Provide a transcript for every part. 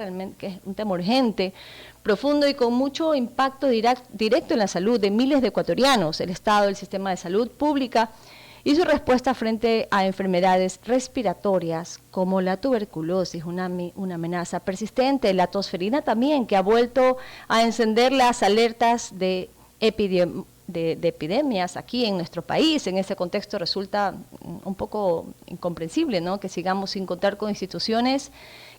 realmente que es un tema urgente, profundo y con mucho impacto directo en la salud de miles de ecuatorianos, el Estado, el sistema de salud pública y su respuesta frente a enfermedades respiratorias como la tuberculosis, una amenaza persistente, la tosferina también, que ha vuelto a encender las alertas de epidemias aquí en nuestro país. En ese contexto resulta un poco incomprensible, ¿no?, que sigamos sin contar con instituciones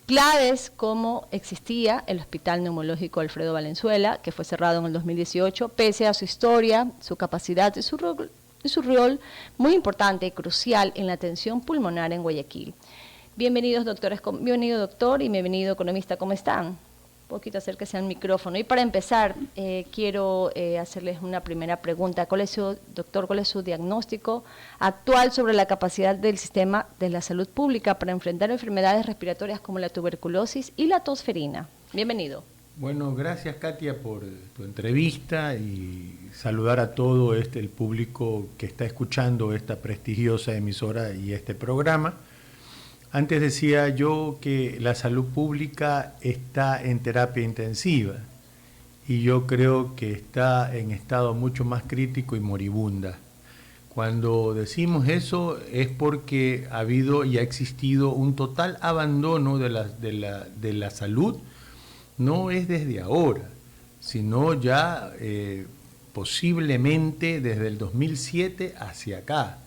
claves como existía el Hospital Neumológico Alfredo Valenzuela, que fue cerrado en el 2018, pese a su historia, su capacidad y su rol muy importante y crucial en la atención pulmonar en Guayaquil. Bienvenidos doctores, bienvenido doctor y bienvenido economista, ¿cómo están? Un poquito acérquese al micrófono. Y para empezar, quiero hacerles una primera pregunta. ¿Cuál es su diagnóstico actual sobre la capacidad del sistema de la salud pública para enfrentar enfermedades respiratorias como la tuberculosis y la tosferina? Bienvenido. Bueno, gracias Katia por tu entrevista y saludar a todo el público que está escuchando esta prestigiosa emisora y este programa. Antes decía yo que la salud pública está en terapia intensiva y yo creo que está en estado mucho más crítico y moribunda. Cuando decimos eso es porque ha habido y ha existido un total abandono de la salud. No es desde ahora, sino ya posiblemente desde el 2007 hacia acá.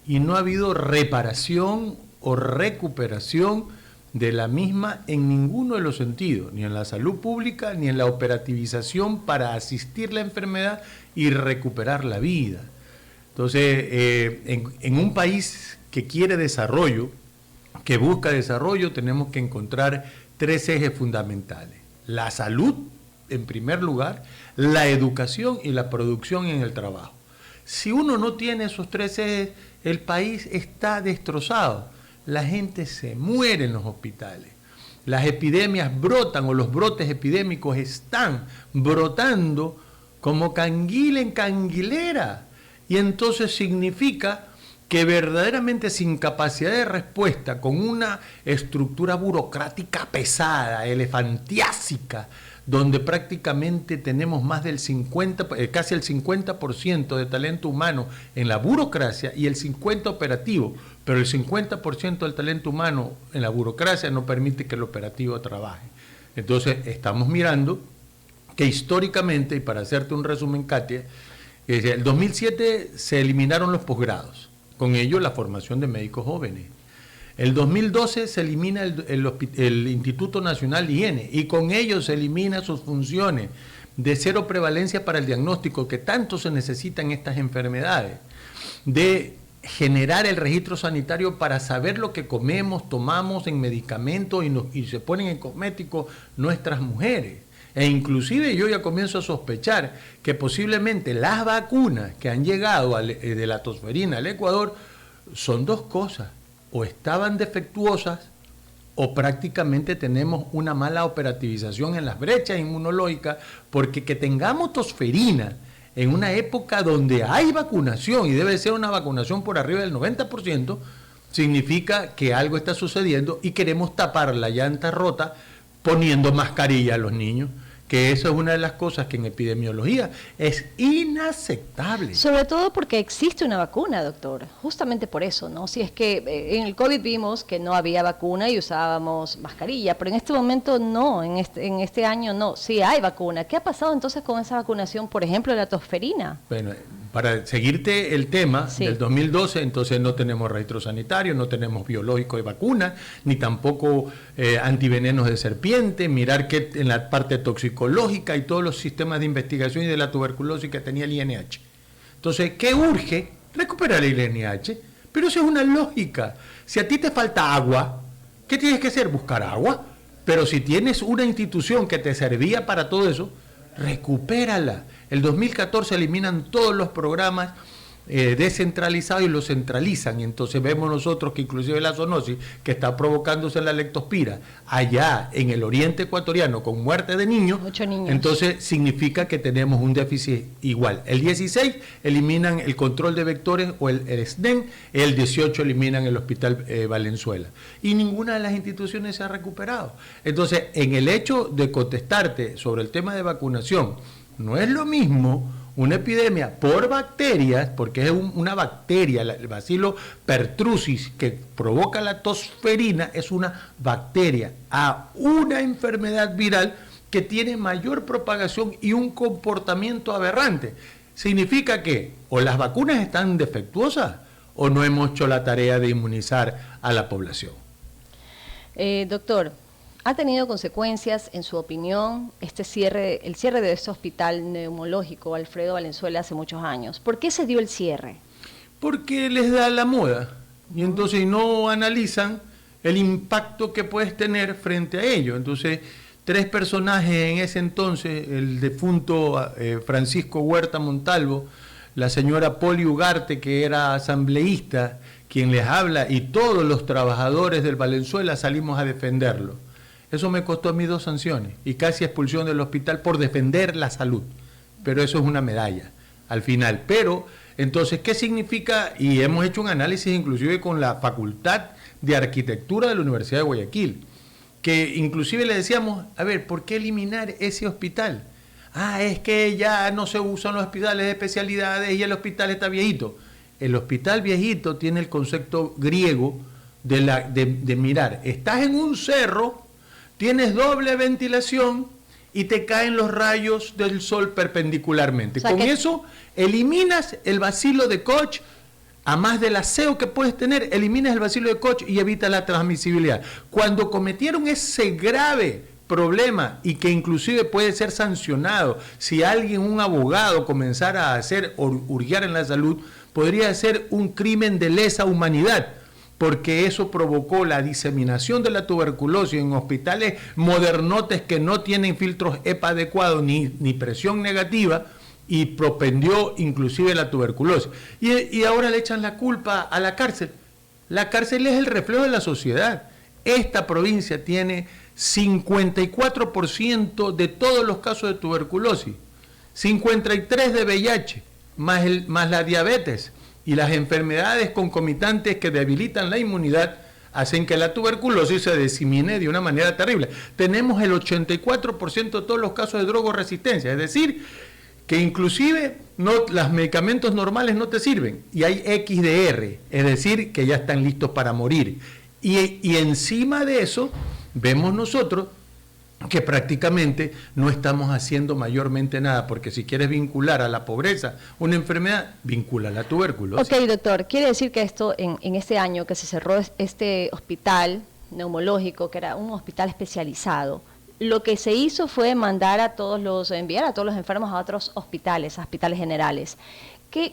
Y no ha habido reparación o recuperación de la misma en ninguno de los sentidos, ni en la salud pública, ni en la operativización para asistir la enfermedad y recuperar la vida. Entonces, en un país que quiere desarrollo, que busca desarrollo, tenemos que encontrar tres ejes fundamentales. La salud, en primer lugar, la educación y la producción en el trabajo. Si uno no tiene esos tres ejes, el país está destrozado. La gente se muere en los hospitales. Las epidemias brotan o los brotes epidémicos están brotando como canguila en canguilera. Y entonces significa que verdaderamente sin capacidad de respuesta, con una estructura burocrática pesada, elefantiásica, donde prácticamente tenemos más del 50%, casi el 50% de talento humano en la burocracia y el 50% operativo, pero el 50% del talento humano en la burocracia no permite que el operativo trabaje. Entonces estamos mirando que históricamente, y para hacerte un resumen, Katia, en el 2007 se eliminaron los posgrados, con ello la formación de médicos jóvenes. El 2012 se elimina el Instituto Nacional de Higiene y con ello se elimina sus funciones de cero prevalencia para el diagnóstico que tanto se necesita en estas enfermedades, de generar el registro sanitario para saber lo que comemos, tomamos en medicamentos y se ponen en cosméticos nuestras mujeres. E inclusive yo ya comienzo a sospechar que posiblemente las vacunas que han llegado de la tosferina al Ecuador son dos cosas: o estaban defectuosas o prácticamente tenemos una mala operativización en las brechas inmunológicas, porque que tengamos tosferina en una época donde hay vacunación y debe ser una vacunación por arriba del 90%, significa que algo está sucediendo y queremos tapar la llanta rota poniendo mascarilla a los niños, que eso es una de las cosas que en epidemiología es inaceptable. Sobre todo porque existe una vacuna, doctor, justamente por eso, ¿no? Si es que en el COVID vimos que no había vacuna y usábamos mascarilla, pero en este momento no, en este año no, sí hay vacuna. ¿Qué ha pasado entonces con esa vacunación, por ejemplo, de la tosferina? Bueno, para seguirte el tema, sí, del 2012, entonces no tenemos registro sanitario, no tenemos biológico de vacunas, ni tampoco antivenenos de serpiente, mirar que en la parte toxicológica y todos los sistemas de investigación y de la tuberculosis que tenía el INH. Entonces, ¿qué urge? Recuperar el INH, pero eso es una lógica. Si a ti te falta agua, ¿qué tienes que hacer? Buscar agua. Pero si tienes una institución que te servía para todo eso, recupérala. El 2014 eliminan todos los programas descentralizado y lo centralizan, y entonces vemos nosotros que inclusive la zoonosis que está provocándose en la leptospira allá en el oriente ecuatoriano con muerte de niños, entonces significa que tenemos un déficit igual. El 16 eliminan el control de vectores o el SNEN, el 18 eliminan el Hospital Valenzuela, y ninguna de las instituciones se ha recuperado. Entonces, en el hecho de contestarte sobre el tema de vacunación, no es lo mismo una epidemia por bacterias, porque es una bacteria, el bacilo pertussis, que provoca la tosferina, es una bacteria, a una enfermedad viral que tiene mayor propagación y un comportamiento aberrante. Significa que o las vacunas están defectuosas o no hemos hecho la tarea de inmunizar a la población. Doctor, ¿ha tenido consecuencias, en su opinión, el cierre de este hospital neumológico Alfredo Valenzuela hace muchos años? ¿Por qué se dio el cierre? Porque les da la moda y entonces no analizan el impacto que puedes tener frente a ello. Entonces, 3 personajes en ese entonces, el difunto Francisco Huerta Montalvo, la señora Poli Ugarte, que era asambleísta, quien les habla, y todos los trabajadores del Valenzuela salimos a defenderlo. Eso me costó a mí 2 sanciones y casi expulsión del hospital por defender la salud. Pero eso es una medalla al final. Pero, entonces, ¿qué significa? Y hemos hecho un análisis inclusive con la Facultad de Arquitectura de la Universidad de Guayaquil, que inclusive le decíamos, a ver, ¿por qué eliminar ese hospital? Es que ya no se usan los hospitales de especialidades y el hospital está viejito. El hospital viejito tiene el concepto griego de mirar, estás en un cerro, tienes doble ventilación y te caen los rayos del sol perpendicularmente. Con eso eliminas el bacilo de Koch, a más del aseo que puedes tener, eliminas el bacilo de Koch y evitas la transmisibilidad. Cuando cometieron ese grave problema y que inclusive puede ser sancionado, si alguien, un abogado, comenzara a hacer hurgar en la salud, podría ser un crimen de lesa humanidad, porque eso provocó la diseminación de la tuberculosis en hospitales modernotes que no tienen filtros EPA adecuados ni presión negativa, y propendió inclusive la tuberculosis. Y ahora le echan la culpa a la cárcel. La cárcel es el reflejo de la sociedad. Esta provincia tiene 54% de todos los casos de tuberculosis, 53% de VIH, más la diabetes, y las enfermedades concomitantes que debilitan la inmunidad hacen que la tuberculosis se disemine de una manera terrible. Tenemos el 84% de todos los casos de drogoresistencia, es decir, que inclusive los medicamentos normales no te sirven y hay XDR, es decir, que ya están listos para morir. Y encima de eso, vemos nosotros que prácticamente no estamos haciendo mayormente nada, porque si quieres vincular a la pobreza una enfermedad, vincula la tuberculosis. Ok, doctor, quiere decir que esto, en este año que se cerró este hospital neumológico, que era un hospital especializado, lo que se hizo fue enviar a todos los enfermos a otros hospitales generales.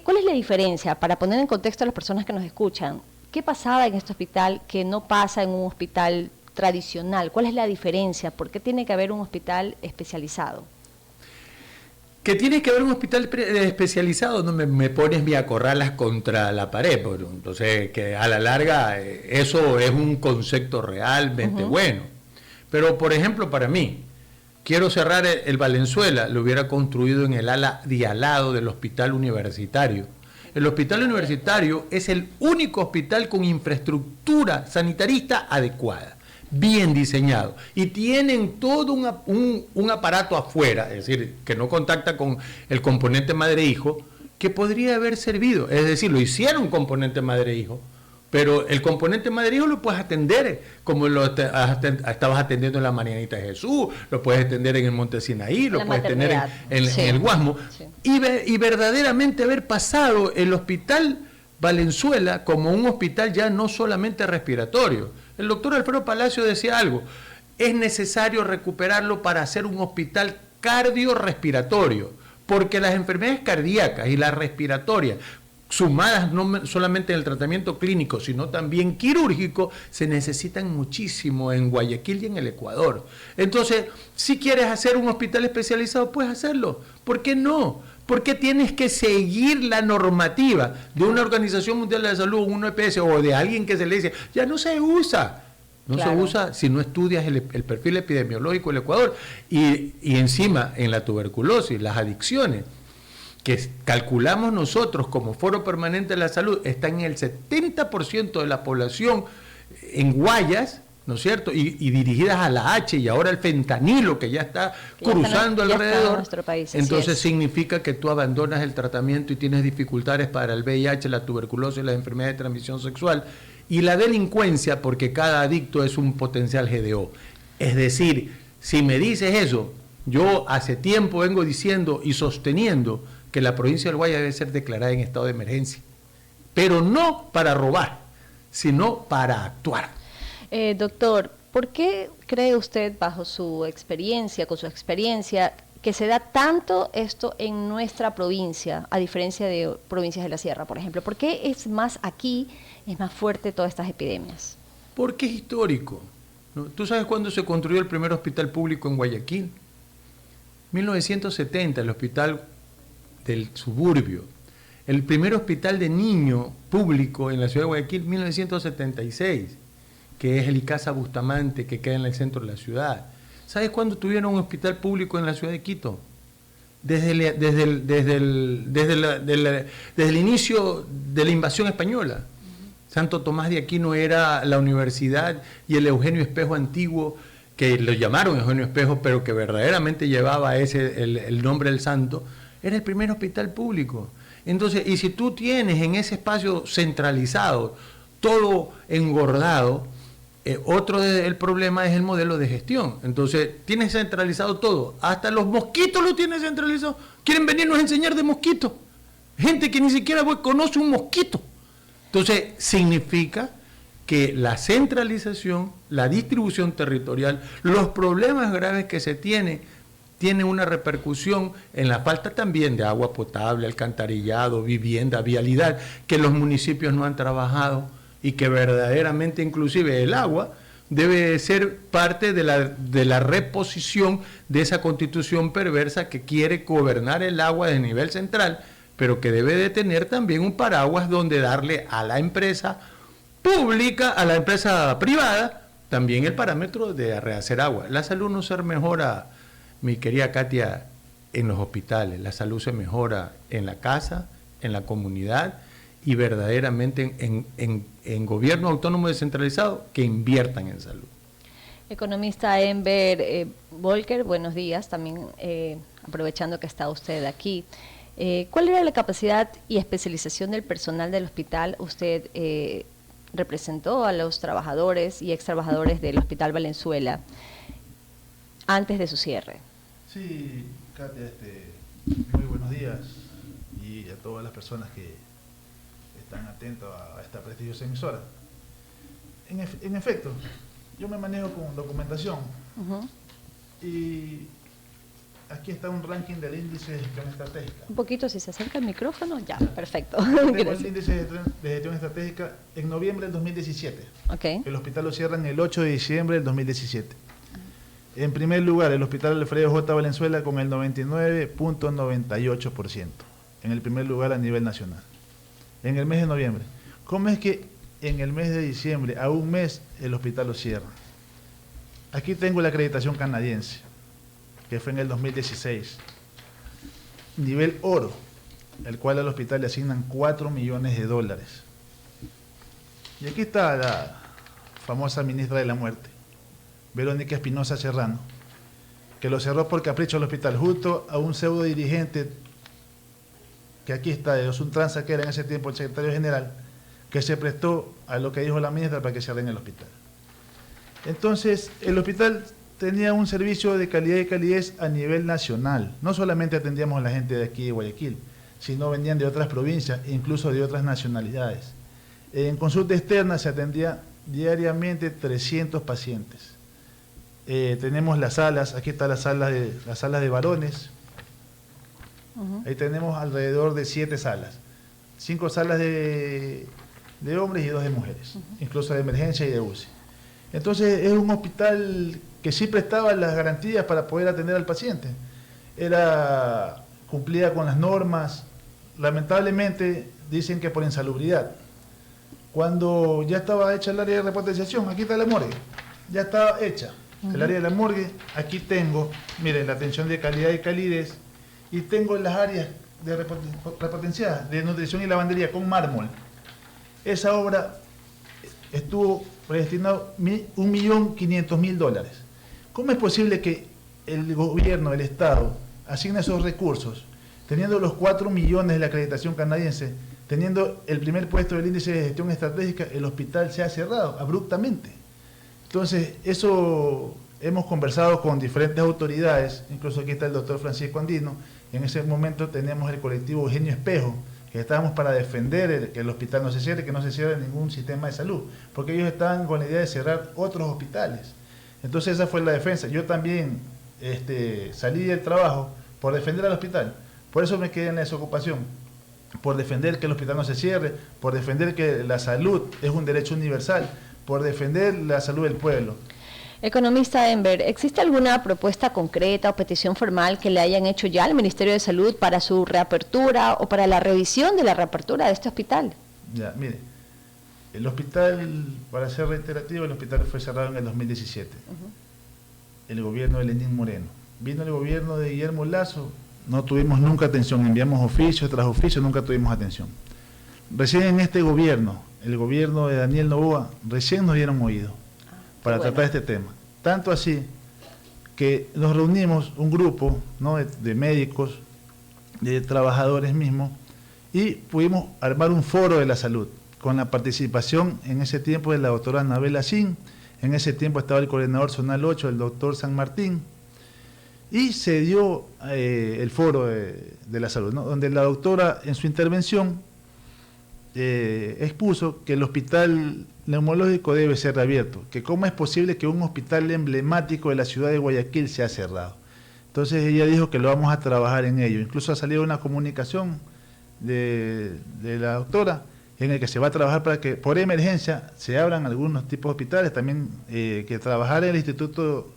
¿Cuál es la diferencia, para poner en contexto a las personas que nos escuchan? ¿Qué pasaba en este hospital que no pasa en un hospital tradicional? ¿Cuál es la diferencia? ¿Por qué tiene que haber un hospital especializado? Que tiene que haber un hospital especializado, no me pones mi acorralas contra la pared, entonces que a la larga eso es un concepto realmente bueno. Pero por ejemplo, para mí, quiero cerrar el Valenzuela, lo hubiera construido en el ala de al lado del hospital universitario. El hospital universitario es el único hospital con infraestructura sanitarista adecuada, bien diseñado, y tienen todo un aparato afuera, es decir, que no contacta con el componente madre-hijo, que podría haber servido. Es decir, lo hicieron componente madre-hijo, pero el componente madre-hijo lo puedes atender como estabas atendiendo en la Marianita de Jesús, lo puedes atender en el Monte Sinaí, lo puedes tener en el Guasmo, y verdaderamente haber pasado el hospital Valenzuela como un hospital ya no solamente respiratorio. El doctor Alfredo Palacio decía algo, es necesario recuperarlo para hacer un hospital cardiorrespiratorio, porque las enfermedades cardíacas y las respiratorias, sumadas no solamente en el tratamiento clínico, sino también quirúrgico, se necesitan muchísimo en Guayaquil y en el Ecuador. Entonces, si quieres hacer un hospital especializado, puedes hacerlo. ¿Por qué no? ¿Por qué tienes que seguir la normativa de una Organización Mundial de la Salud, un EPS o de alguien que se le dice, ya no se usa? No se usa si no estudias el perfil epidemiológico del Ecuador. Y encima, en la tuberculosis, las adicciones, que calculamos nosotros como Foro Permanente de la Salud, están en el 70% de la población en Guayas, ¿no es cierto? Y dirigidas a la H y ahora el fentanilo que ya está cruzando alrededor. Nuestro país, entonces significa que tú abandonas el tratamiento y tienes dificultades para el VIH, la tuberculosis, las enfermedades de transmisión sexual y la delincuencia, porque cada adicto es un potencial GDO. Es decir, si me dices eso, yo hace tiempo vengo diciendo y sosteniendo que la provincia del Guayas debe ser declarada en estado de emergencia, pero no para robar, sino para actuar. Doctor, ¿por qué cree usted, bajo su experiencia, con su experiencia, que se da tanto esto en nuestra provincia, a diferencia de provincias de la Sierra, por ejemplo? ¿Por qué es más aquí, es más fuerte todas estas epidemias? Porque es histórico, ¿no? ¿Tú sabes cuándo se construyó el primer hospital público en Guayaquil? 1970, el hospital del suburbio. El primer hospital de niño público en la ciudad de Guayaquil, 1976, que es el Icaza Bustamante, que queda en el centro de la ciudad. ¿Sabes cuándo tuvieron un hospital público en la ciudad de Quito? Desde el inicio de la invasión española. Santo Tomás de Aquino era la universidad y el Eugenio Espejo antiguo, que lo llamaron Eugenio Espejo, pero que verdaderamente llevaba el nombre del santo, era el primer hospital público. Entonces, y si tú tienes en ese espacio centralizado, todo engordado, el problema es el modelo de gestión. Entonces, tienes centralizado todo, hasta los mosquitos lo tienes centralizado. Quieren venirnos a enseñar de mosquitos. Gente que ni siquiera conoce un mosquito. Entonces, significa que la centralización, la distribución territorial, los problemas graves que se tienen una repercusión en la falta también de agua potable, alcantarillado, vivienda, vialidad, que los municipios no han trabajado y que verdaderamente inclusive el agua debe ser parte de la reposición de esa constitución perversa que quiere gobernar el agua de nivel central, pero que debe de tener también un paraguas donde darle a la empresa pública, a la empresa privada, también el parámetro de rehacer agua. La salud no se mejora, mi querida Katia, en los hospitales. La salud se mejora en la casa, en la comunidad y verdaderamente en gobierno autónomo descentralizado que inviertan en salud. Economista Enver Volker, buenos días, también aprovechando que está usted aquí. ¿Cuál era la capacidad y especialización del personal del hospital? Usted representó a los trabajadores y ex trabajadores del Hospital Valenzuela antes de su cierre. Sí, Katia, muy buenos días y a todas las personas que están atentos a esta prestigiosa emisora. En efecto, yo me manejo con documentación y aquí está un ranking del índice de gestión estratégica. Un poquito, si se acerca el micrófono, ya, perfecto. Tengo el índice de gestión estratégica en noviembre del 2017. Okay. El hospital lo cierran el 8 de diciembre del 2017. En primer lugar, el hospital Alfredo J. Valenzuela con el 99.98%. En el primer lugar a nivel nacional. En el mes de noviembre. ¿Cómo es que en el mes de diciembre, a un mes, el hospital lo cierra? Aquí tengo la acreditación canadiense, que fue en el 2016. Nivel oro, el cual al hospital le asignan $4 millones. Y aquí está la famosa ministra de la muerte, Verónica Espinosa Serrano, que lo cerró por capricho al hospital, justo a un pseudo dirigente, que aquí está, de Osuntranza, que era en ese tiempo el secretario general, que se prestó a lo que dijo la ministra para que cierren el hospital. Entonces, el hospital tenía un servicio de calidad y calidez a nivel nacional. No solamente atendíamos a la gente de aquí de Guayaquil, sino venían de otras provincias, incluso de otras nacionalidades. En consulta externa se atendía diariamente 300 pacientes. Tenemos las salas, aquí está las salas de varones. Ahí tenemos alrededor de 7 salas. 5 salas de hombres y 2 de mujeres, incluso de emergencia y de UCI. Entonces es un hospital que sí prestaba las garantías para poder atender al paciente. cumplía con las normas. Lamentablemente dicen que por insalubridad. Cuando ya estaba hecha el área de repotenciación, aquí está la morgue, ya estaba hecha el área de la morgue, aquí tengo, miren, la atención de calidad y calidez, y tengo las áreas de repotenciadas, de nutrición y lavandería con mármol. Esa obra estuvo predestinado $1.500.000. ¿Cómo es posible que el gobierno, el Estado, asigne esos recursos, teniendo los 4 millones de la acreditación canadiense, teniendo el primer puesto del índice de gestión estratégica, el hospital se ha cerrado abruptamente? Entonces, eso hemos conversado con diferentes autoridades, incluso aquí está el doctor Francisco Andino. En ese momento tenemos el colectivo Eugenio Espejo, que estábamos para defender que el hospital no se cierre, que no se cierre ningún sistema de salud, porque ellos estaban con la idea de cerrar otros hospitales. Entonces esa fue la defensa. Yo también salí del trabajo por defender al hospital, por eso me quedé en la desocupación, por defender que el hospital no se cierre, por defender que la salud es un derecho universal, por defender la salud del pueblo. Economista Enver, ¿existe alguna propuesta concreta o petición formal que le hayan hecho ya al Ministerio de Salud para su reapertura o para la revisión de la reapertura de este hospital? Ya, mire, el hospital, para ser reiterativo, el hospital fue cerrado en el 2017. El gobierno de Lenín Moreno. Vino el gobierno de Guillermo Lasso, no tuvimos nunca atención, enviamos oficios tras oficios, nunca tuvimos atención. Recién en este gobierno, el gobierno de Daniel Noboa, recién nos dieron oído para tratar este tema. Tanto así que nos reunimos un grupo, ¿no?, de médicos, de trabajadores mismos, y pudimos armar un foro de la salud, con la participación en ese tiempo de la doctora Anabel Asín, en ese tiempo estaba el coordinador zonal 8, el doctor San Martín, y se dio el foro de la salud, ¿no?, donde la doctora en su intervención expuso que el hospital neumológico debe ser reabierto, que cómo es posible que un hospital emblemático de la ciudad de Guayaquil sea cerrado. Entonces ella dijo que lo vamos a trabajar en ello. Incluso ha salido una comunicación de la doctora en el que se va a trabajar para que por emergencia se abran algunos tipos de hospitales, también que trabajar en el Instituto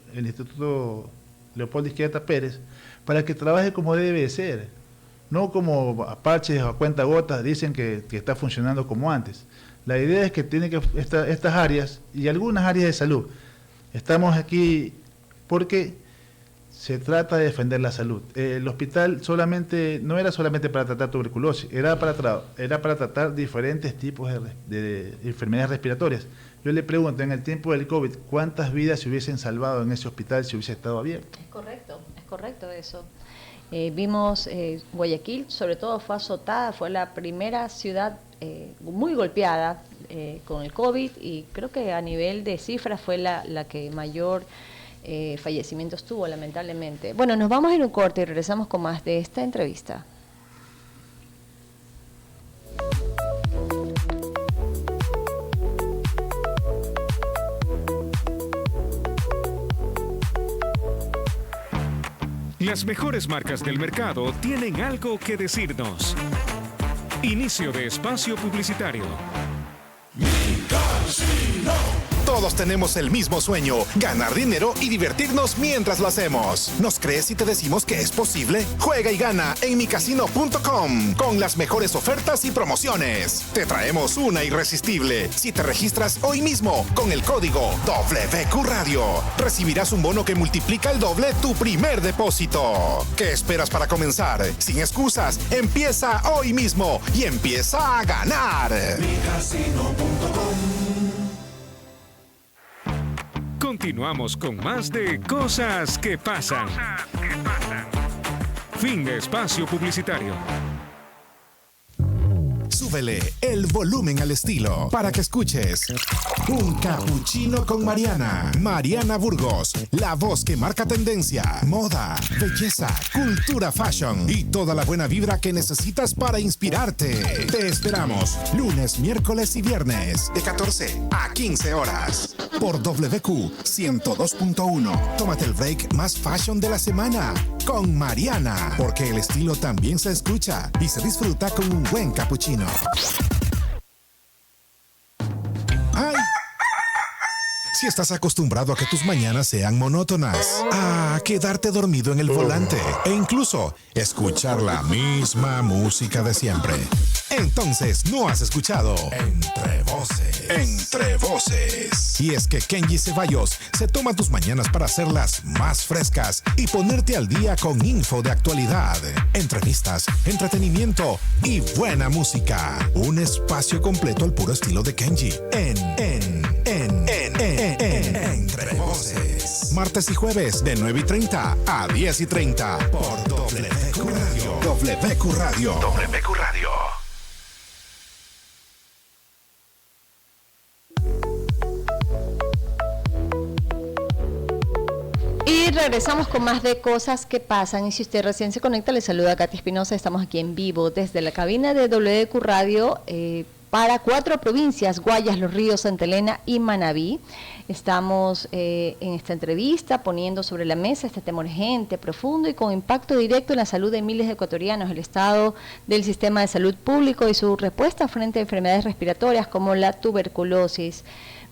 Leopoldo Izquierda Pérez, para que trabaje como debe de ser, no como a parches o a cuentagotas dicen que está funcionando como antes. La idea es que tiene que estas áreas y algunas áreas de salud, estamos aquí porque se trata de defender la salud. El hospital no era solamente para tratar tuberculosis, era para tratar diferentes tipos de enfermedades respiratorias. Yo le pregunto, en el tiempo del COVID, ¿cuántas vidas se hubiesen salvado en ese hospital si hubiese estado abierto? Es correcto eso. Vimos Guayaquil, sobre todo fue azotada, fue la primera ciudad muy golpeada con el COVID, y creo que a nivel de cifras fue la que mayor fallecimientos tuvo, lamentablemente. Bueno, nos vamos a ir un corte y regresamos con más de esta entrevista. Las mejores marcas del mercado tienen algo que decirnos. Inicio de espacio publicitario. Todos tenemos el mismo sueño, ganar dinero y divertirnos mientras lo hacemos. ¿Nos crees si te decimos que es posible? Juega y gana en micasino.com con las mejores ofertas y promociones. Te traemos una irresistible. Si te registras hoy mismo con el código WQ Radio, recibirás un bono que multiplica el doble tu primer depósito. ¿Qué esperas para comenzar? Sin excusas, empieza hoy mismo y empieza a ganar. micasino.com. Continuamos con más de Cosas que Pasan. Fin de espacio publicitario. Súbele el volumen al estilo para que escuches Un Capuchino con Mariana. Mariana Burgos, la voz que marca tendencia, moda, belleza, cultura fashion y toda la buena vibra que necesitas para inspirarte. Te esperamos lunes, miércoles y viernes de 14 a 15 horas por WQ 102.1. Tómate el break más fashion de la semana con Mariana, porque el estilo también se escucha y se disfruta con un buen capuchino. ¡Ay! Si estás acostumbrado a que tus mañanas sean monótonas, a quedarte dormido en el volante e incluso escuchar la misma música de siempre, entonces no has escuchado Entre Voces. Entre Voces. Y es que Kenji Ceballos se toma tus mañanas para hacerlas más frescas y ponerte al día con info de actualidad, entrevistas, entretenimiento y buena música. Un espacio completo al puro estilo de Kenji. Entre Voces. Martes y jueves de 9:30 a 10:30 por WQ Radio. WQ Radio. WQ Radio. Y regresamos con más de cosas que pasan. Y si usted recién se conecta, le saluda Katy Espinosa. Estamos aquí en vivo desde la cabina de WQ Radio para 4 provincias: Guayas, Los Ríos, Santa Elena y Manabí. Estamos en esta entrevista poniendo sobre la mesa este tema urgente, profundo y con impacto directo en la salud de miles de ecuatorianos, el estado del sistema de salud público y su respuesta frente a enfermedades respiratorias como la tuberculosis.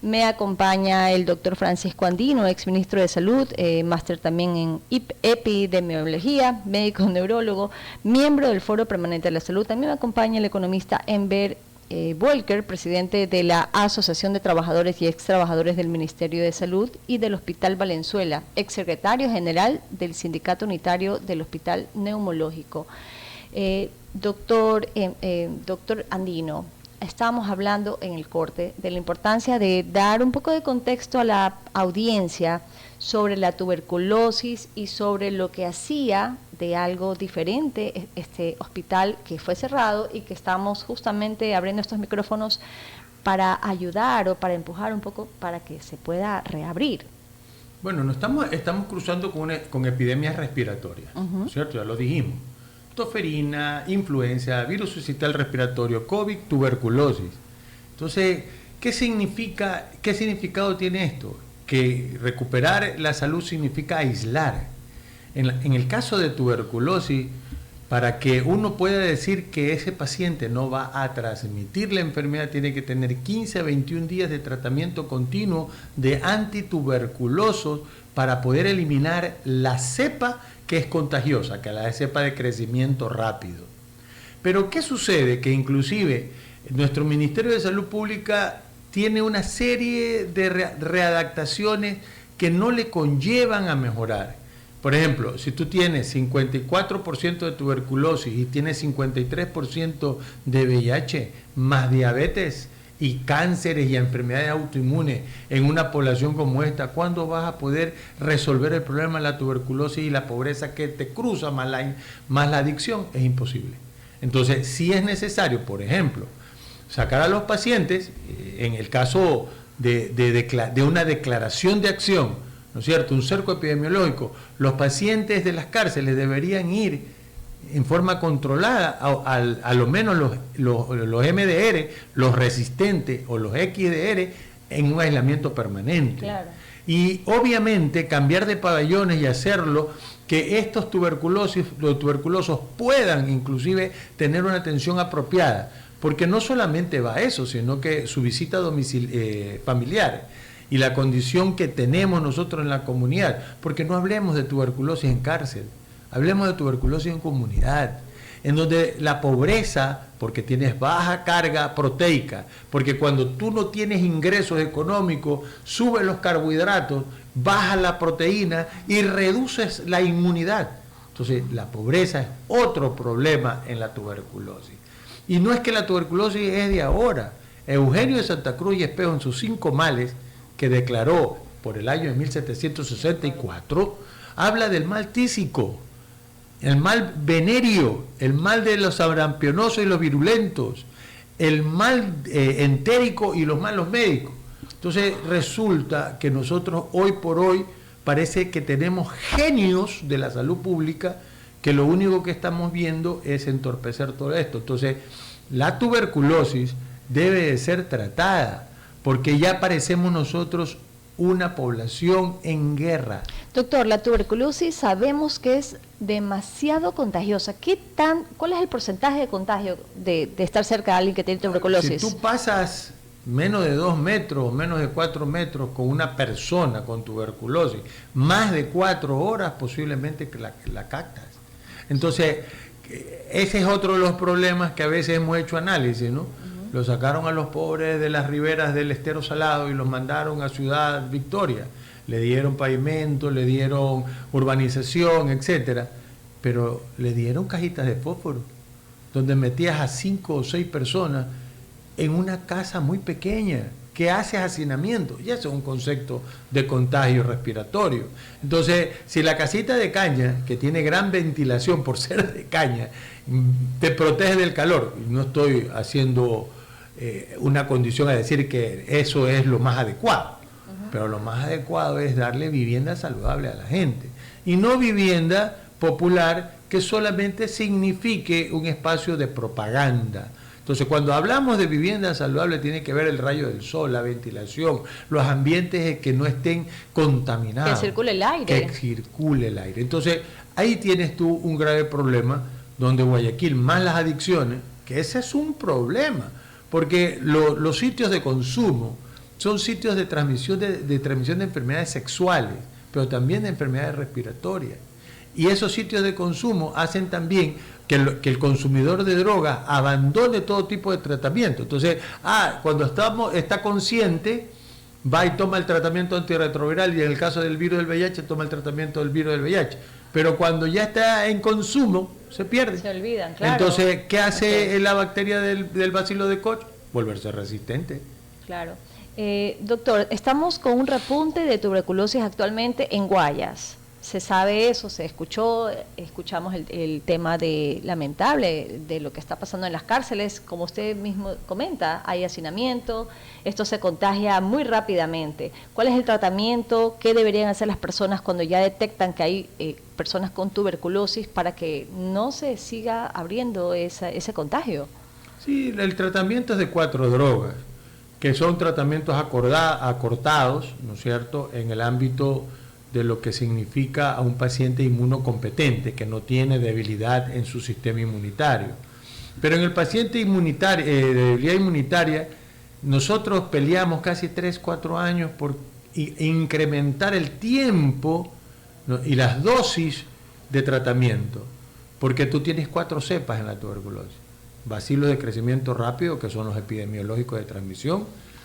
Me acompaña el doctor Francisco Andino, exministro de Salud, máster también en epidemiología, médico neurólogo, miembro del Foro Permanente de la Salud. También me acompaña el economista Enver Volker, presidente de la Asociación de Trabajadores y Extrabajadores del Ministerio de Salud y del Hospital Valenzuela, exsecretario general del Sindicato Unitario del Hospital Neumológico. Doctor Andino, estábamos hablando en el corte de la importancia de dar un poco de contexto a la audiencia sobre la tuberculosis y sobre lo que hacía de algo diferente este hospital que fue cerrado y que estamos justamente abriendo estos micrófonos para ayudar o para empujar un poco para que se pueda reabrir. Bueno, estamos cruzando con epidemias respiratorias, ¿cierto? Ya lo dijimos. Tosferina, influenza, virus suicidal respiratorio, COVID, tuberculosis. Entonces, ¿qué significado tiene esto? Que recuperar la salud significa aislar. En el caso de tuberculosis, para que uno pueda decir que ese paciente no va a transmitir la enfermedad, tiene que tener 15 a 21 días de tratamiento continuo de antituberculosos para poder eliminar la cepa que es contagiosa, que es la cepa de crecimiento rápido. Pero ¿qué sucede? Que inclusive nuestro Ministerio de Salud Pública tiene una serie de readaptaciones que no le conllevan a mejorar. Por ejemplo, si tú tienes 54% de tuberculosis y tienes 53% de VIH, más diabetes y cánceres y enfermedades autoinmunes en una población como esta, ¿cuándo vas a poder resolver el problema de la tuberculosis y la pobreza que te cruza más la adicción? Es imposible. Entonces, si es necesario, por ejemplo, sacar a los pacientes, en el caso de una declaración de acción, ¿no es cierto?, un cerco epidemiológico, los pacientes de las cárceles deberían ir en forma controlada a lo menos los MDR, los resistentes o los XDR en un aislamiento permanente. Claro. Y obviamente cambiar de pabellones y hacerlo que estos los tuberculosos puedan inclusive tener una atención apropiada, porque no solamente va a eso, sino que su visita familiar y la condición que tenemos nosotros en la comunidad, porque no hablemos de tuberculosis en cárcel, hablemos de tuberculosis en comunidad, en donde la pobreza, porque tienes baja carga proteica, porque cuando tú no tienes ingresos económicos, subes los carbohidratos, baja la proteína y reduces la inmunidad. Entonces, la pobreza es otro problema en la tuberculosis. Y no es que la tuberculosis es de ahora. Eugenio de Santa Cruz y Espejo, en sus 5 males, que declaró por el año de 1764, habla del mal tísico, el mal venéreo, el mal de los sarampiónicos y los virulentos, el mal entérico y los malos médicos. Entonces resulta que nosotros hoy por hoy parece que tenemos genios de la salud pública que lo único que estamos viendo es entorpecer todo esto. Entonces la tuberculosis debe de ser tratada, porque ya parecemos nosotros una población en guerra. Doctor, la tuberculosis sabemos que es demasiado contagiosa. ¿Cuál es el porcentaje de contagio de estar cerca de alguien que tiene tuberculosis? Si tú pasas menos de 2 metros, menos de 4 metros con una persona con tuberculosis, más de 4 horas posiblemente que la captas. Entonces, ese es otro de los problemas que a veces hemos hecho análisis, ¿no? Lo sacaron a los pobres de las riberas del Estero Salado y los mandaron a Ciudad Victoria. Le dieron pavimento, le dieron urbanización, etcétera, pero le dieron cajitas de fósforo, donde metías a 5 o 6 personas en una casa muy pequeña, que hace hacinamiento, y eso es un concepto de contagio respiratorio. Entonces, si la casita de caña, que tiene gran ventilación por ser de caña, te protege del calor, no estoy haciendo una condición a decir que eso es lo más adecuado, pero lo más adecuado es darle vivienda saludable a la gente, y no vivienda popular que solamente signifique un espacio de propaganda. Entonces, cuando hablamos de vivienda saludable, tiene que ver el rayo del sol, la ventilación, los ambientes que no estén contaminados. Que circule el aire. Que circule el aire. Entonces, ahí tienes tú un grave problema, donde Guayaquil, más las adicciones, que ese es un problema, porque los sitios de consumo son sitios de transmisión de enfermedades sexuales, pero también de enfermedades respiratorias. Y esos sitios de consumo hacen también que el consumidor de drogas abandone todo tipo de tratamiento. Entonces, cuando está consciente, va y toma el tratamiento antirretroviral, y en el caso del virus del VIH, toma el tratamiento del virus del VIH. Pero cuando ya está en consumo, se pierde. Se olvidan, claro. Entonces, ¿qué hace la bacteria del bacilo de Koch? Volverse resistente. Claro. Doctor, estamos con un repunte de tuberculosis actualmente en Guayas. Se sabe eso, se escuchamos el tema lamentable de lo que está pasando en las cárceles. Como usted mismo comenta, hay hacinamiento, esto se contagia muy rápidamente. ¿Cuál es el tratamiento? ¿Qué deberían hacer las personas cuando ya detectan que hay personas con tuberculosis para que no se siga abriendo ese contagio? Sí, el tratamiento es de 4 drogas, que son tratamientos acortados, ¿no es cierto?, en el ámbito de lo que significa a un paciente inmunocompetente, que no tiene debilidad en su sistema inmunitario. Pero en el paciente de debilidad inmunitaria, nosotros peleamos casi 3-4 años por incrementar el tiempo, ¿no?, y las dosis de tratamiento, porque tú tienes 4 cepas en la tuberculosis. Bacilos de crecimiento rápido, que son los epidemiológicos de transmisión,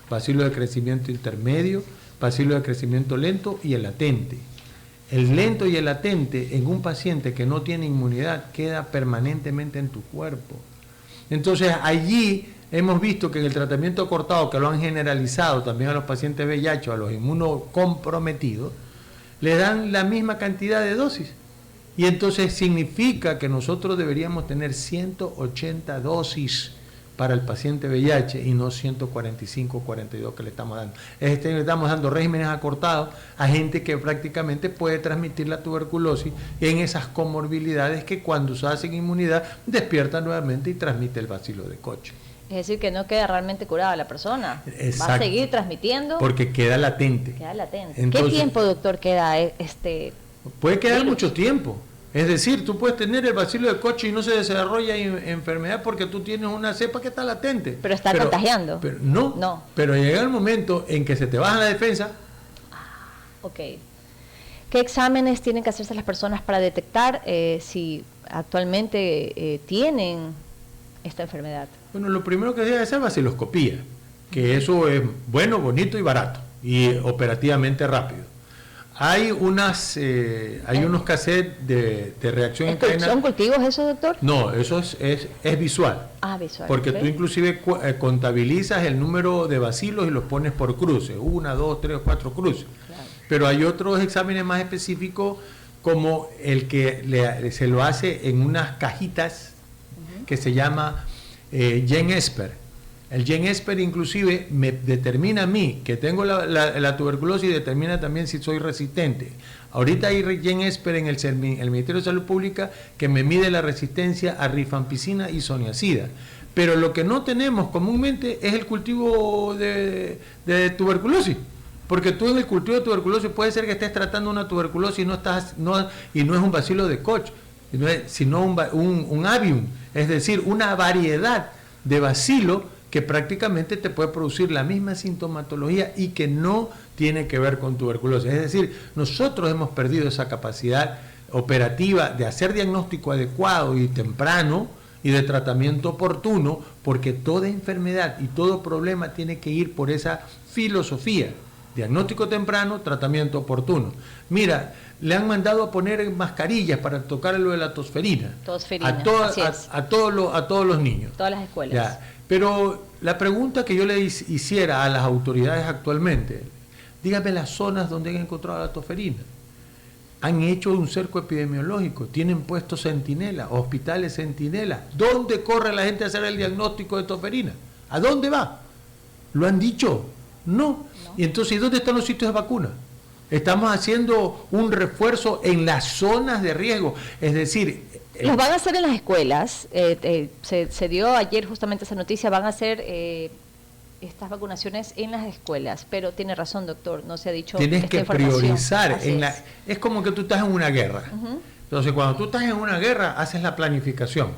bacilos de crecimiento intermedio, bacilo de crecimiento lento y el latente. El lento y el latente en un paciente que no tiene inmunidad queda permanentemente en tu cuerpo. Entonces allí hemos visto que en el tratamiento cortado, que lo han generalizado también a los pacientes VIH o a los inmunocomprometidos, le dan la misma cantidad de dosis. Y entonces significa que nosotros deberíamos tener 180 dosis para el paciente VIH y no 145 o 42 que le estamos dando. Le estamos dando regímenes acortados a gente que prácticamente puede transmitir la tuberculosis en esas comorbilidades que cuando se hacen inmunidad despierta nuevamente y transmite el bacilo de Koch. Es decir, que no queda realmente curada la persona. Exacto. Va a seguir transmitiendo. Porque queda latente. Queda latente. Entonces, ¿qué tiempo, doctor, queda puede quedar virus? Mucho tiempo. Es decir, tú puedes tener el bacilo de Koch y no se desarrolla enfermedad porque tú tienes una cepa que está latente. Pero está contagiando. Pero no. Pero llega el momento en que se te baja la defensa. Ok. ¿Qué exámenes tienen que hacerse las personas para detectar si actualmente tienen esta enfermedad? Bueno, lo primero que se debe hacer es vaciloscopía, que eso es bueno, bonito y barato y operativamente rápido. Hay unos cassettes de reacción en cadena. ¿Son cultivos eso, doctor? No, eso es visual. Visual. Porque ¿okay? tú inclusive contabilizas el número de bacilos y los pones por cruces, 1, 2, 3 o 4 cruces. Claro. Pero hay otros exámenes más específicos, como el que se lo hace en unas cajitas que se llama GenEsper. El GenEsper inclusive me determina a mí que tengo la tuberculosis y determina también si soy resistente. Ahorita hay GenEsper en el Ministerio de Salud Pública que me mide la resistencia a rifampicina y soniazida. Pero lo que no tenemos comúnmente es el cultivo de tuberculosis. Porque tú en el cultivo de tuberculosis puede ser que estés tratando una tuberculosis y no es un bacilo de Koch, sino un avium, es decir, una variedad de bacilo que prácticamente te puede producir la misma sintomatología y que no tiene que ver con tuberculosis. Es decir, nosotros hemos perdido esa capacidad operativa de hacer diagnóstico adecuado y temprano y de tratamiento oportuno, porque toda enfermedad y todo problema tiene que ir por esa filosofía: diagnóstico temprano, tratamiento oportuno. Mira, le han mandado a poner mascarillas para tocar lo de la tosferina. A todos los niños. Todas las escuelas. Ya. Pero la pregunta que yo le hiciera a las autoridades actualmente: dígame las zonas donde han encontrado la tosferina. Han hecho un cerco epidemiológico, tienen puestos centinelas, hospitales centinelas. ¿Dónde corre la gente a hacer el diagnóstico de tosferina? ¿A dónde va? ¿Lo han dicho? No. Y entonces, ¿y dónde están los sitios de vacuna? Estamos haciendo un refuerzo en las zonas de riesgo, es decir... Los van a hacer en las escuelas, se dio ayer justamente esa noticia, van a hacer estas vacunaciones en las escuelas, pero tiene razón, doctor, no se ha dicho tienes esta que información. Priorizar. Es como que tú estás en una guerra. Entonces, cuando tú estás en una guerra, haces la planificación.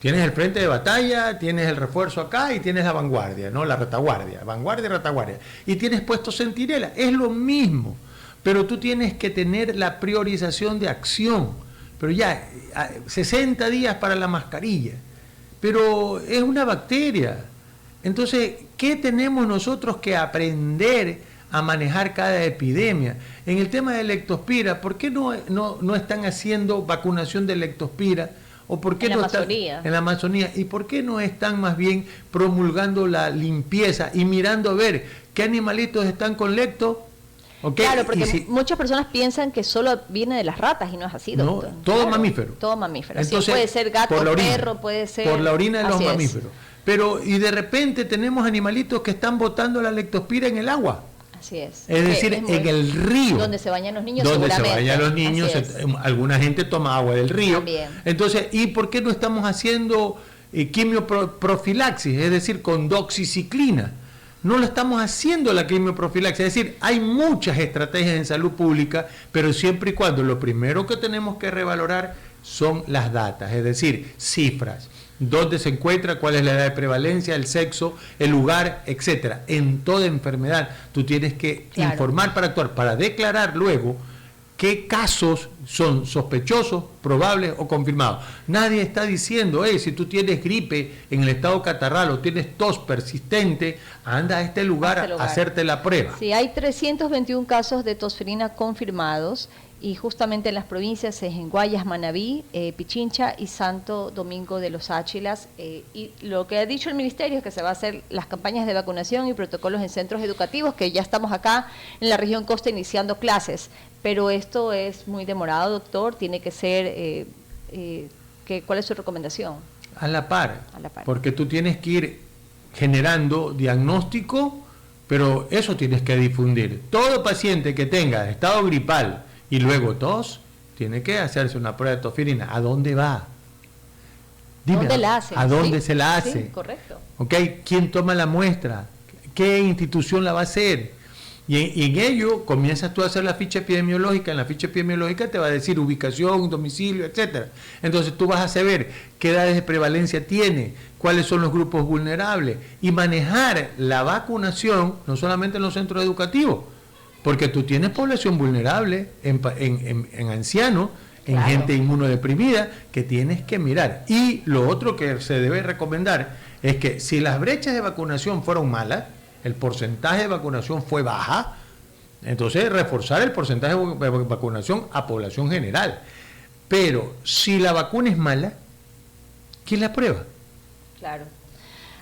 Tienes el frente de batalla, tienes el refuerzo acá y tienes la vanguardia, ¿no? La retaguardia, vanguardia y retaguardia. Y tienes puestos centinelas, es lo mismo, pero tú tienes que tener la priorización de acción. Pero ya, 60 días para la mascarilla, pero es una bacteria. Entonces, ¿qué tenemos nosotros que aprender a manejar cada epidemia? En el tema de leptospira, ¿por qué no están haciendo vacunación de leptospira? ¿O por qué en la Amazonía? ¿Y por qué no están más bien promulgando la limpieza y mirando a ver qué animalitos están con lepto? ¿Okay? Claro, porque muchas personas piensan que solo viene de las ratas y no es así, doctor. No, todo mamífero. Todo mamífero. Entonces, sí, puede ser gato, perro, puede ser... Por la orina de los así mamíferos. Pero, y de repente tenemos animalitos que están botando la leptospira en el agua. Así es. Es decir, en el río. Donde se bañan los niños, donde seguramente. se bañan los niños, alguna gente toma agua del río. También. Entonces, ¿y por qué no estamos haciendo quimioprofilaxis? Es decir, con doxiciclina. No lo estamos haciendo la quimioprofilaxis. Es decir, hay muchas estrategias en salud pública, pero siempre y cuando lo primero que tenemos que revalorar son las datas, es decir, cifras. Dónde se encuentra, cuál es la edad de prevalencia, el sexo, el lugar, etcétera. En toda enfermedad tú tienes que informar para actuar, para declarar luego qué casos son sospechosos, probables o confirmados. Nadie está diciendo, si tú tienes gripe en el estado catarral o tienes tos persistente, anda a este lugar a hacerte la prueba. Sí, hay 321 casos de tosferina confirmados, y justamente en las provincias es en Guayas, Manabí, Pichincha y Santo Domingo de los Áchilas. Y lo que ha dicho el Ministerio es que se va a hacer las campañas de vacunación y protocolos en centros educativos, que ya estamos acá en la región costa iniciando clases. Pero esto es muy demorado, doctor, tiene que ser... ¿cuál es su recomendación? A la par, porque tú tienes que ir generando diagnóstico, pero eso tienes que difundir. Todo paciente que tenga estado gripal y luego tos, tiene que hacerse una prueba de tosferina. ¿A dónde va? Dime, ¿dónde la hacen? ¿A dónde se la hace? Sí, correcto. ¿Okay? ¿Quién toma la muestra? ¿Qué institución la va a hacer? Y en ello comienzas tú a hacer la ficha epidemiológica. En la ficha epidemiológica te va a decir ubicación, domicilio, etcétera. Entonces tú vas a saber qué edades de prevalencia tiene, cuáles son los grupos vulnerables, y manejar la vacunación no solamente en los centros educativos, porque tú tienes población vulnerable en ancianos, en gente inmunodeprimida, que tienes que mirar. Y lo otro que se debe recomendar es que si las brechas de vacunación fueron malas, el porcentaje de vacunación fue baja, entonces reforzar el porcentaje de vacunación a población general. Pero si la vacuna es mala, ¿quién la prueba? Claro,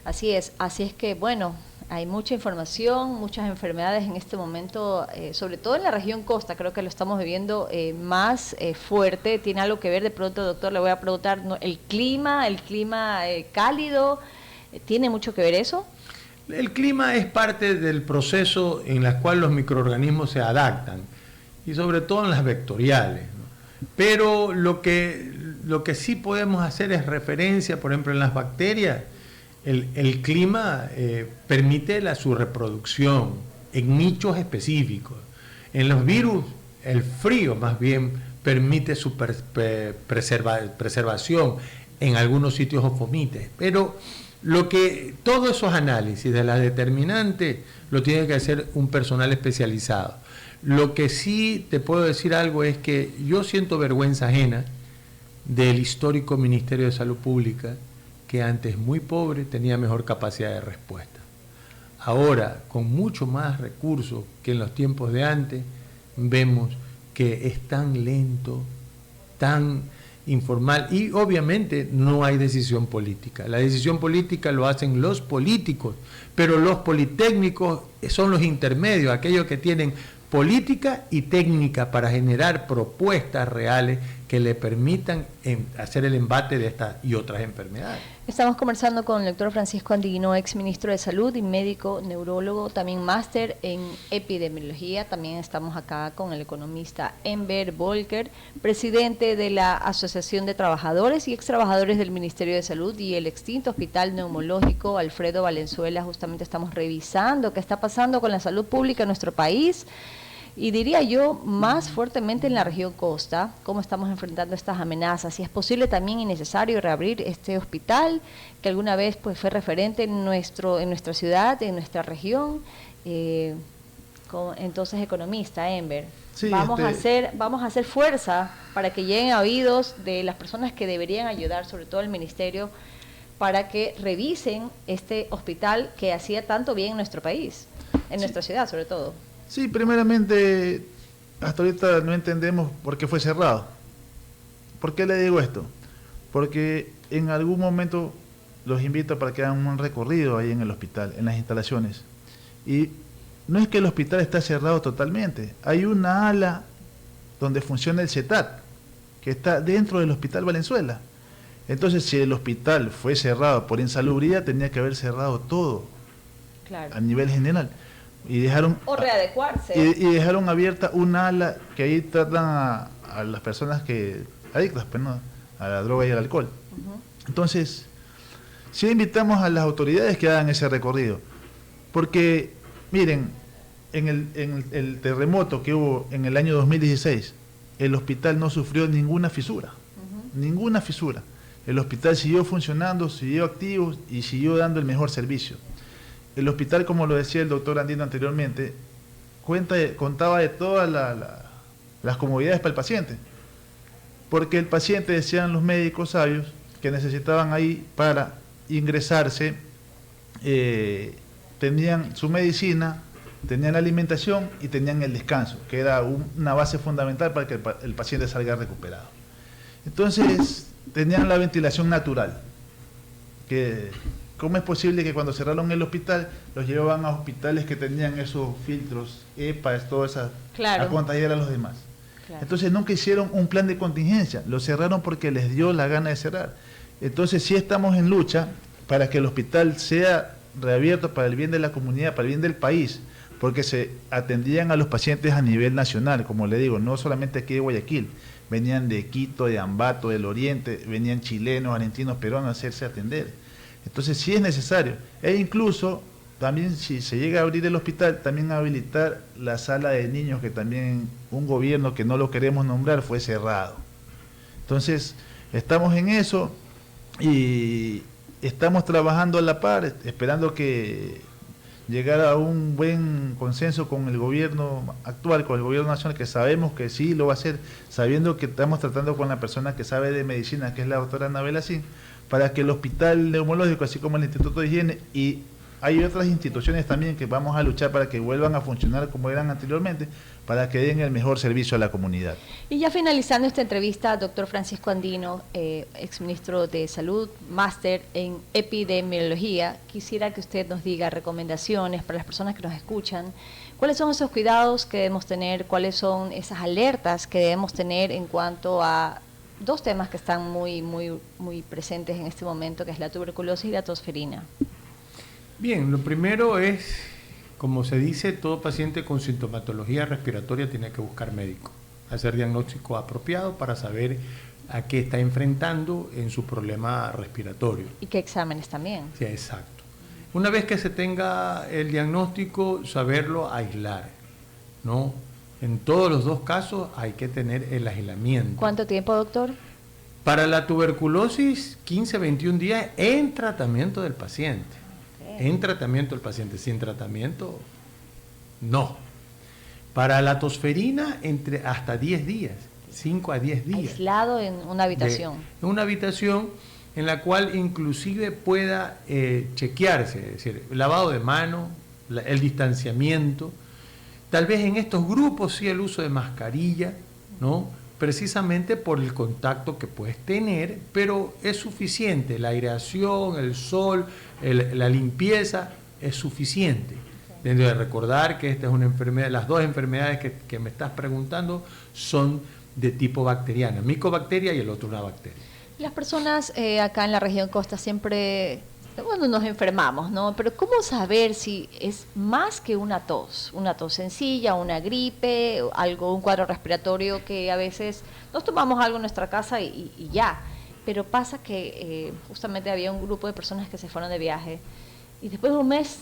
así es que bueno, hay mucha información, muchas enfermedades en este momento, sobre todo en la región costa, creo que lo estamos viviendo más fuerte. ¿Tiene algo que ver? De pronto, doctor, le voy a preguntar, el clima cálido, ¿tiene mucho que ver eso? El clima es parte del proceso en el cual los microorganismos se adaptan, y sobre todo en las vectoriales, ¿no? Pero lo que sí podemos hacer es referencia, por ejemplo, en las bacterias. El clima permite su reproducción en nichos específicos. En los virus, el frío más bien permite su preservación en algunos sitios o fomites. Pero Todos esos análisis de las determinantes lo tiene que hacer un personal especializado. Lo que sí te puedo decir algo es que yo siento vergüenza ajena del histórico Ministerio de Salud Pública, que antes muy pobre tenía mejor capacidad de respuesta. Ahora, con mucho más recursos que en los tiempos de antes, vemos que es tan lento, tan informal, y obviamente no hay decisión política. La decisión política lo hacen los políticos, pero los politécnicos son los intermedios, aquellos que tienen política y técnica para generar propuestas reales que le permitan hacer el embate de estas y otras enfermedades. Estamos conversando con el doctor Francisco Andino, ex ministro de Salud y médico neurólogo, también máster en epidemiología. También estamos acá con el economista Enver Volker, presidente de la Asociación de Trabajadores y ex trabajadores del Ministerio de Salud y el extinto Hospital Neumológico Alfredo Valenzuela. Justamente estamos revisando qué está pasando con la salud pública en nuestro país. Y diría yo, más fuertemente en la región costa, cómo estamos enfrentando estas amenazas. Si es posible también y necesario reabrir este hospital, que alguna vez pues fue referente en nuestra ciudad, en nuestra región. Entonces, economista, Enver, sí, vamos a hacer fuerza para que lleguen a oídos de las personas que deberían ayudar, sobre todo el ministerio, para que revisen este hospital que hacía tanto bien en nuestro país, en nuestra ciudad sobre todo. Sí, primeramente, hasta ahorita no entendemos por qué fue cerrado. ¿Por qué le digo esto? Porque en algún momento los invito para que hagan un recorrido ahí en el hospital, en las instalaciones. Y no es que el hospital está cerrado totalmente. Hay una ala donde funciona el CETAT, que está dentro del Hospital Valenzuela. Entonces, si el hospital fue cerrado por insalubridad, tenía que haber cerrado todo, claro, a nivel general. Y dejaron, o readecuarse. Y dejaron abierta una ala que ahí tratan a las personas que adictas, pues, ¿no?, a la droga y al alcohol. Entonces, sí invitamos a las autoridades que hagan ese recorrido. Porque, miren, en el terremoto que hubo en el año 2016, el hospital no sufrió ninguna fisura. Ninguna fisura. El hospital siguió funcionando, siguió activo y siguió dando el mejor servicio. El hospital, como lo decía el doctor Andino anteriormente, contaba de todas las comodidades para el paciente. Porque el paciente, decían los médicos sabios, que necesitaban ahí para ingresarse, tenían su medicina, tenían la alimentación y tenían el descanso, que era una base fundamental para que el paciente salga recuperado. Entonces, tenían la ventilación natural, que ¿cómo es posible que cuando cerraron el hospital los llevaban a hospitales que tenían esos filtros, EPAs, todas esas, claro, a contagiar a los demás? Claro. Entonces nunca hicieron un plan de contingencia, lo cerraron porque les dio la gana de cerrar. Entonces sí estamos en lucha para que el hospital sea reabierto para el bien de la comunidad, para el bien del país, porque se atendían a los pacientes a nivel nacional, como le digo, no solamente aquí de Guayaquil, venían de Quito, de Ambato, del Oriente, venían chilenos, argentinos, peruanos a hacerse atender. Entonces sí es necesario, e incluso también si se llega a abrir el hospital, también habilitar la sala de niños, que también un gobierno que no lo queremos nombrar fue cerrado. Entonces estamos en eso y estamos trabajando a la par, esperando que llegara a un buen consenso con el gobierno actual, con el gobierno nacional, que sabemos que sí lo va a hacer, sabiendo que estamos tratando con la persona que sabe de medicina, que es la doctora Anabel Asín, para que el hospital neumológico, así como el Instituto de Higiene, y hay otras instituciones también que vamos a luchar para que vuelvan a funcionar como eran anteriormente, para que den el mejor servicio a la comunidad. Y ya finalizando esta entrevista, doctor Francisco Andino, exministro de Salud, máster en epidemiología, quisiera que usted nos diga recomendaciones para las personas que nos escuchan. ¿Cuáles son esos cuidados que debemos tener? ¿Cuáles son esas alertas que debemos tener en cuanto a dos temas que están muy presentes en este momento, que es la tuberculosis y la tosferina? Bien, lo primero es, como se dice, todo paciente con sintomatología respiratoria tiene que buscar médico, hacer diagnóstico apropiado para saber a qué está enfrentando en su problema respiratorio. ¿Y qué exámenes también? Sí, exacto. Una vez que se tenga el diagnóstico, saberlo aislar, ¿no? En todos los dos casos hay que tener el aislamiento. ¿Cuánto tiempo, doctor? Para la tuberculosis, 15-21 días en tratamiento del paciente. En tratamiento del paciente. Sin tratamiento, no. Para la tosferina, hasta 10 días. 5 a 10 días. Aislado en una habitación. En una habitación en la cual inclusive pueda chequearse, es decir, lavado de mano, el distanciamiento. Tal vez en estos grupos sí el uso de mascarilla, ¿no? Precisamente por el contacto que puedes tener, pero es suficiente. La aireación, el sol, la limpieza es suficiente. Debo de recordar que esta es una enfermedad, las dos enfermedades que me estás preguntando son de tipo bacteriana, micobacteria y el otro una bacteria. Las personas acá en la región costa siempre, bueno, nos enfermamos, ¿no? Pero ¿cómo saber si es más que una tos sencilla, una gripe, algo, un cuadro respiratorio que a veces nos tomamos algo en nuestra casa y ya? Pero pasa que justamente había un grupo de personas que se fueron de viaje y después de un mes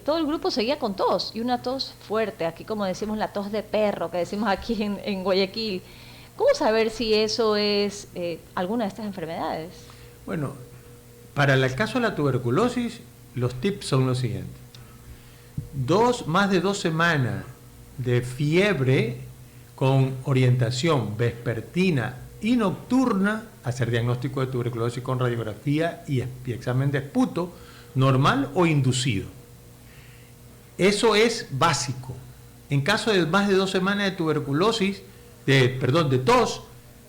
todo el grupo seguía con tos, y una tos fuerte, aquí como decimos la tos de perro, que decimos aquí en Guayaquil. ¿Cómo saber si eso es alguna de estas enfermedades? Bueno, para el caso de la tuberculosis, los tips son los siguientes. Más de 2 semanas de fiebre con orientación vespertina y nocturna, hacer diagnóstico de tuberculosis con radiografía y examen de esputo, normal o inducido. Eso es básico. En caso de más de 2 semanas de tuberculosis, de tos,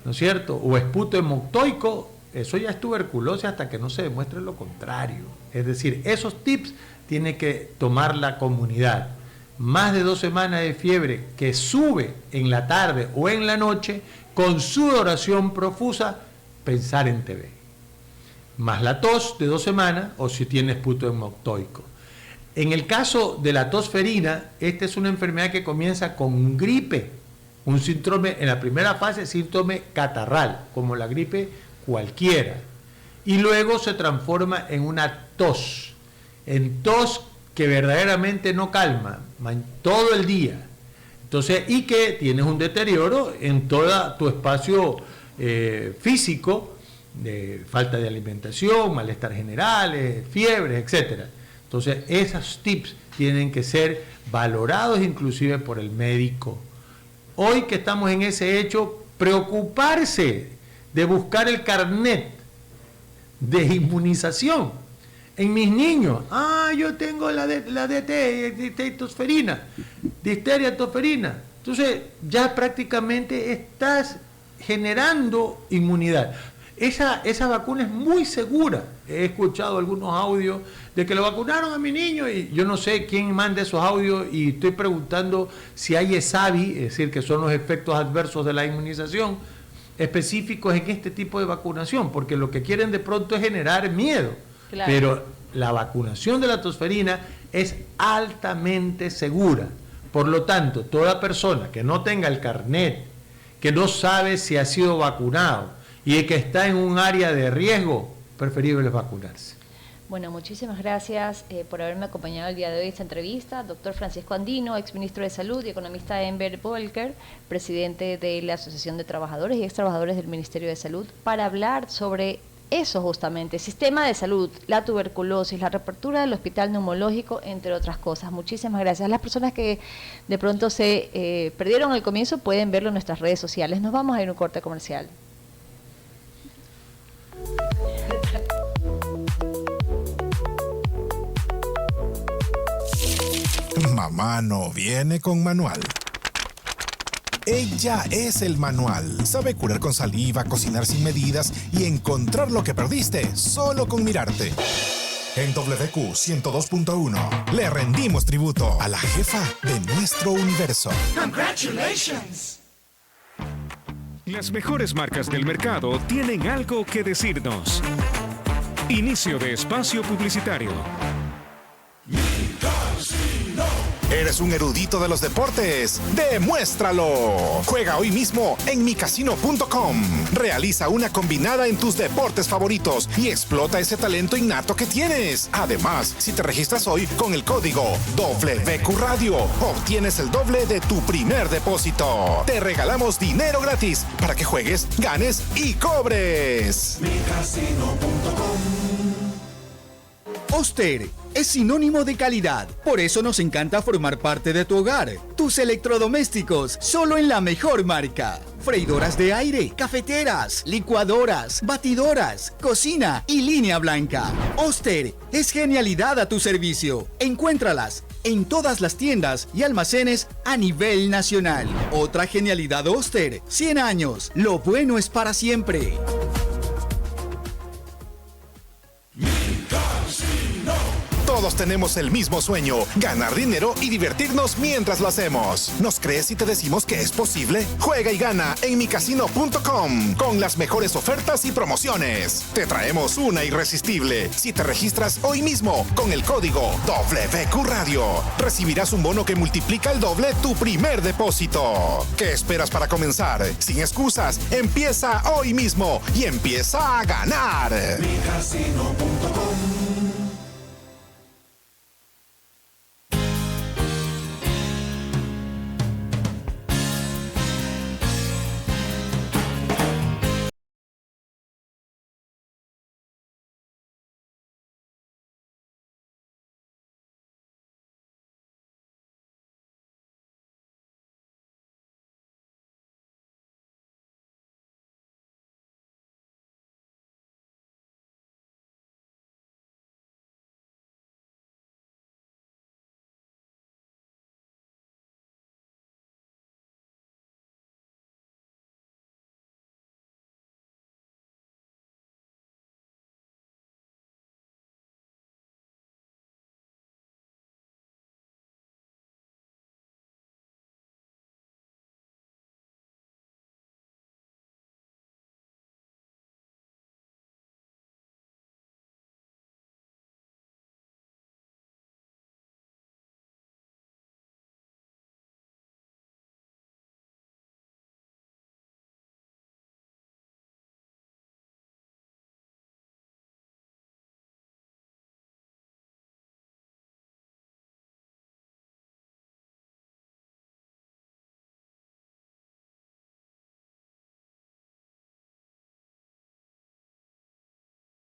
¿no es cierto? O esputo hemoctoico, eso ya es tuberculosis hasta que no se demuestre lo contrario. Es decir, esos tips tiene que tomar la comunidad. Más de 2 semanas de fiebre que sube en la tarde o en la noche, con sudoración profusa, pensar en TB. Más la tos de 2 semanas o si tiene esputo hemoctoico. En el caso de la tosferina, esta es una enfermedad que comienza con gripe, un síntoma, en la primera fase, síntoma catarral, como la gripe cualquiera, y luego se transforma en una tos, en tos que verdaderamente no calma, todo el día. Entonces, y que tienes un deterioro en todo tu espacio físico, de falta de alimentación, malestar general, fiebre, etcétera. Entonces, esos tips tienen que ser valorados inclusive por el médico. Hoy que estamos en ese hecho, preocuparse de buscar el carnet de inmunización. En mis niños, yo tengo la DT, tosferina, difteria tosferina. Entonces, ya prácticamente estás generando inmunidad. Esa vacuna es muy segura. He escuchado algunos audios de que lo vacunaron a mi niño y yo no sé quién manda esos audios y estoy preguntando si hay ESAVI, es decir, que son los efectos adversos de la inmunización específicos en este tipo de vacunación, porque lo que quieren de pronto es generar miedo. Claro. Pero la vacunación de la tosferina es altamente segura. Por lo tanto, toda persona que no tenga el carnet, que no sabe si ha sido vacunado y que está en un área de riesgo, preferible es vacunarse. Bueno, muchísimas gracias por haberme acompañado el día de hoy en esta entrevista. Doctor Francisco Andino, exministro de Salud y economista Enver Volker, presidente de la Asociación de Trabajadores y Extrabajadores del Ministerio de Salud, para hablar sobre eso justamente, sistema de salud, la tuberculosis, la reapertura del hospital neumológico, entre otras cosas. Muchísimas gracias. Las personas que de pronto se perdieron al comienzo pueden verlo en nuestras redes sociales. Nos vamos a ir a un corte comercial. Mamá no viene con manual. Ella es el manual. Sabe curar con saliva, cocinar sin medidas y encontrar lo que perdiste solo con mirarte. En WQ 102.1 le rendimos tributo a la jefa de nuestro universo. ¡Congratulations! Las mejores marcas del mercado tienen algo que decirnos. Inicio de espacio publicitario. ¿Eres un erudito de los deportes? ¡Demuéstralo! Juega hoy mismo en micasino.com. Realiza una combinada en tus deportes favoritos y explota ese talento innato que tienes. Además, si te registras hoy con el código WQ Radio, obtienes el doble de tu primer depósito. Te regalamos dinero gratis para que juegues, ganes y cobres. Oster es sinónimo de calidad. Por eso nos encanta formar parte de tu hogar. Tus electrodomésticos, solo en la mejor marca. Freidoras de aire, cafeteras, licuadoras, batidoras, cocina y línea blanca. Oster es genialidad a tu servicio. Encuéntralas en todas las tiendas y almacenes a nivel nacional. Otra genialidad Oster, 100 años. Lo bueno es para siempre. Todos tenemos el mismo sueño, ganar dinero y divertirnos mientras lo hacemos. ¿Nos crees si te decimos que es posible? Juega y gana en micasino.com con las mejores ofertas y promociones. Te traemos una irresistible. Si te registras hoy mismo con el código WQ Radio, recibirás un bono que multiplica el doble tu primer depósito. ¿Qué esperas para comenzar? Sin excusas, empieza hoy mismo y empieza a ganar. micasino.com